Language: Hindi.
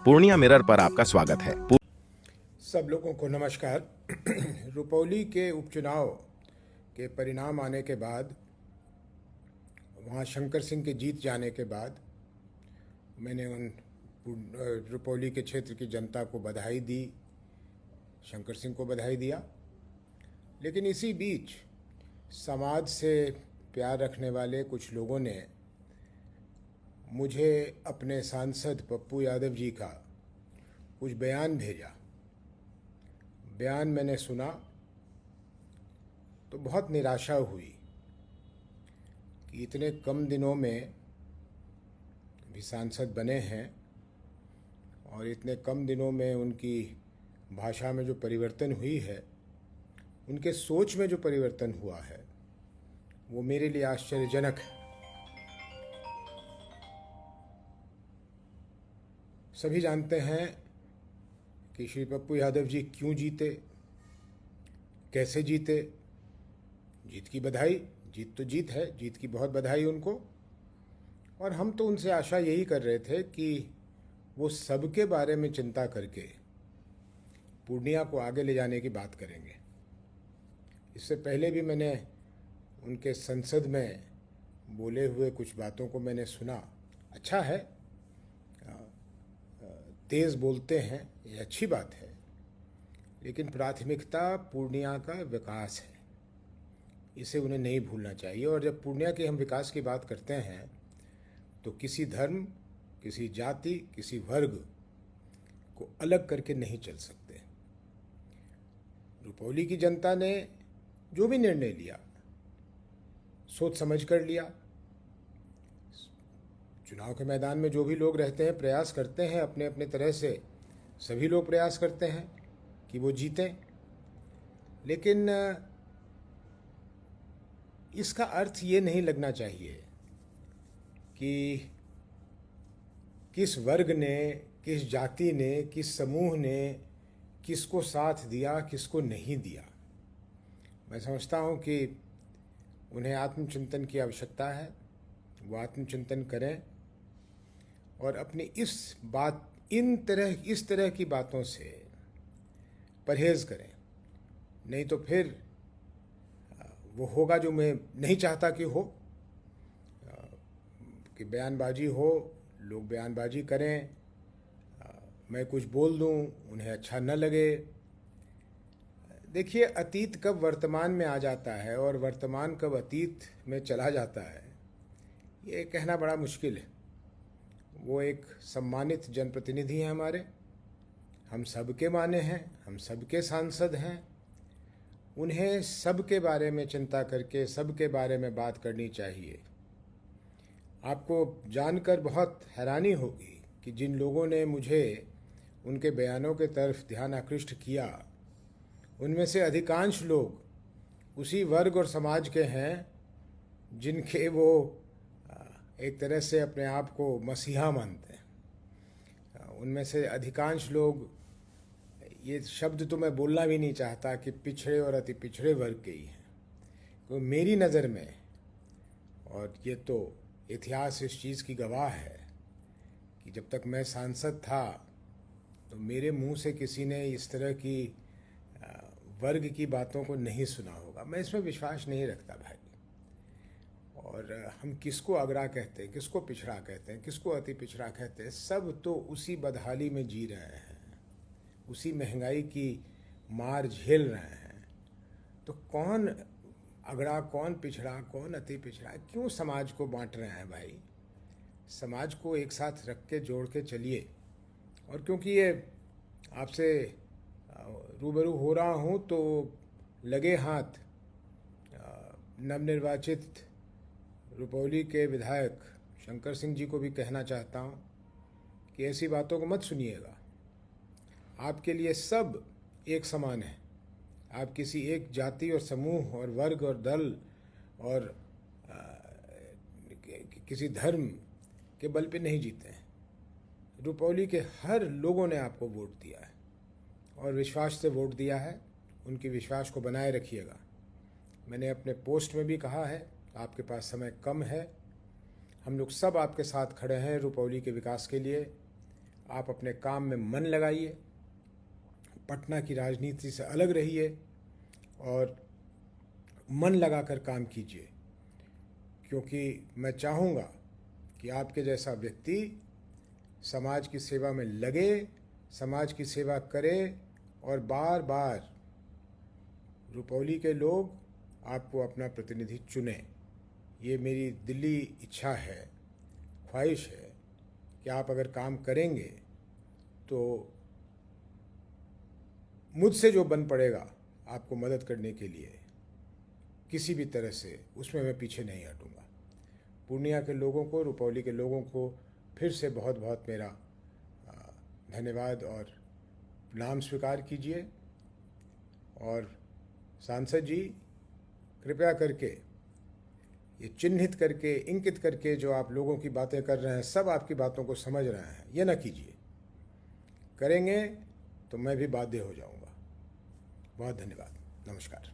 पूर्णिया मिरर पर आपका स्वागत है। सब लोगों को नमस्कार। रुपौली के उपचुनाव के परिणाम आने के बाद, वहाँ शंकर सिंह के जीत जाने के बाद, मैंने उन रुपौली के क्षेत्र की जनता को बधाई दी, शंकर सिंह को बधाई दिया। लेकिन इसी बीच समाज से प्यार रखने वाले कुछ लोगों ने मुझे अपने सांसद पप्पू यादव जी का कुछ बयान भेजा। बयान मैंने सुना तो बहुत निराशा हुई कि इतने कम दिनों में भी सांसद बने हैं और इतने कम दिनों में उनकी भाषा में जो परिवर्तन हुई है, उनके सोच में जो परिवर्तन हुआ है, वो मेरे लिए आश्चर्यजनक है। सभी जानते हैं कि श्री पप्पू यादव जी क्यों जीते, कैसे जीते। जीत की बधाई, जीत तो जीत है, जीत की बहुत बधाई उनको। और हम तो उनसे आशा यही कर रहे थे कि वो सबके बारे में चिंता करके पूर्णिया को आगे ले जाने की बात करेंगे। इससे पहले भी मैंने उनके संसद में बोले हुए कुछ बातों को मैंने सुना। अच्छा है, तेज़ बोलते हैं, ये अच्छी बात है, लेकिन प्राथमिकता पूर्णिया का विकास है, इसे उन्हें नहीं भूलना चाहिए। और जब पूर्णिया के हम विकास की बात करते हैं तो किसी धर्म, किसी जाति, किसी वर्ग को अलग करके नहीं चल सकते। रुपौली की जनता ने जो भी निर्णय लिया, सोच समझ कर लिया। चुनाव के मैदान में जो भी लोग रहते हैं, प्रयास करते हैं अपने अपने तरह से, सभी लोग प्रयास करते हैं कि वो जीतें। लेकिन इसका अर्थ ये नहीं लगना चाहिए कि किस वर्ग ने, किस जाति ने, किस समूह ने किसको साथ दिया, किसको नहीं दिया। मैं समझता हूँ कि उन्हें आत्मचिंतन की आवश्यकता है। वो आत्मचिंतन करें और अपनी इस तरह की बातों से परहेज़ करें। नहीं तो फिर वो होगा जो मैं नहीं चाहता कि हो, कि बयानबाजी हो, लोग बयानबाजी करें, मैं कुछ बोल दूं, उन्हें अच्छा न लगे। देखिए, अतीत कब वर्तमान में आ जाता है और वर्तमान कब अतीत में चला जाता है, ये कहना बड़ा मुश्किल है। वो एक सम्मानित जनप्रतिनिधि हैं हमारे, हम सबके माने हैं, हम सबके सांसद हैं। उन्हें सबके बारे में चिंता करके सबके बारे में बात करनी चाहिए। आपको जानकर बहुत हैरानी होगी कि जिन लोगों ने मुझे उनके बयानों के तरफ ध्यान आकृष्ट किया, उनमें से अधिकांश लोग उसी वर्ग और समाज के हैं जिनके वो एक तरह से अपने आप को मसीहा मानते हैं। उनमें से अधिकांश लोग, ये शब्द तो मैं बोलना भी नहीं चाहता, कि पिछड़े और अति पिछड़े वर्ग के ही हैं। तो मेरी नज़र में, और ये तो इतिहास इस चीज़ की गवाह है कि जब तक मैं सांसद था तो मेरे मुंह से किसी ने इस तरह की वर्ग की बातों को नहीं सुना होगा। मैं इसमें विश्वास नहीं रखता भाई। और हम किसको अगड़ा कहते हैं, किसको पिछड़ा कहते हैं, किसको अति पिछड़ा कहते हैं, सब तो उसी बदहाली में जी रहे हैं, उसी महंगाई की मार झेल रहे हैं। तो कौन अगड़ा, कौन पिछड़ा, कौन अति पिछड़ा, क्यों समाज को बांट रहे हैं भाई? समाज को एक साथ रख के जोड़ के चलिए। और क्योंकि ये आपसे रूबरू हो रहा हूँ तो लगे हाथ नवनिर्वाचित रुपौली के विधायक शंकर सिंह जी को भी कहना चाहता हूँ कि ऐसी बातों को मत सुनिएगा। आपके लिए सब एक समान है। आप किसी एक जाति और समूह और वर्ग और दल और किसी धर्म के बल पे नहीं जीते हैं। रुपौली के हर लोगों ने आपको वोट दिया है और विश्वास से वोट दिया है। उनके विश्वास को बनाए रखिएगा। मैंने अपने पोस्ट में भी कहा है, आपके पास समय कम है, हम लोग सब आपके साथ खड़े हैं रुपौली के विकास के लिए। आप अपने काम में मन लगाइए, पटना की राजनीति से अलग रहिए और मन लगाकर काम कीजिए, क्योंकि मैं चाहूँगा कि आपके जैसा व्यक्ति समाज की सेवा में लगे, समाज की सेवा करे और बार बार रुपौली के लोग आपको अपना प्रतिनिधि चुने। ये मेरी दिली इच्छा है, ख्वाहिश है कि आप अगर काम करेंगे तो मुझसे जो बन पड़ेगा आपको मदद करने के लिए किसी भी तरह से, उसमें मैं पीछे नहीं हटूँगा। पूर्णिया के लोगों को, रुपौली के लोगों को फिर से बहुत बहुत मेरा धन्यवाद और प्रणाम स्वीकार कीजिए। और सांसद जी, कृपया करके ये चिन्हित करके, इंकित करके जो आप लोगों की बातें कर रहे हैं, सब आपकी बातों को समझ रहे हैं, ये ना कीजिए। करेंगे तो मैं भी बाध्य हो जाऊंगा। बहुत धन्यवाद। नमस्कार।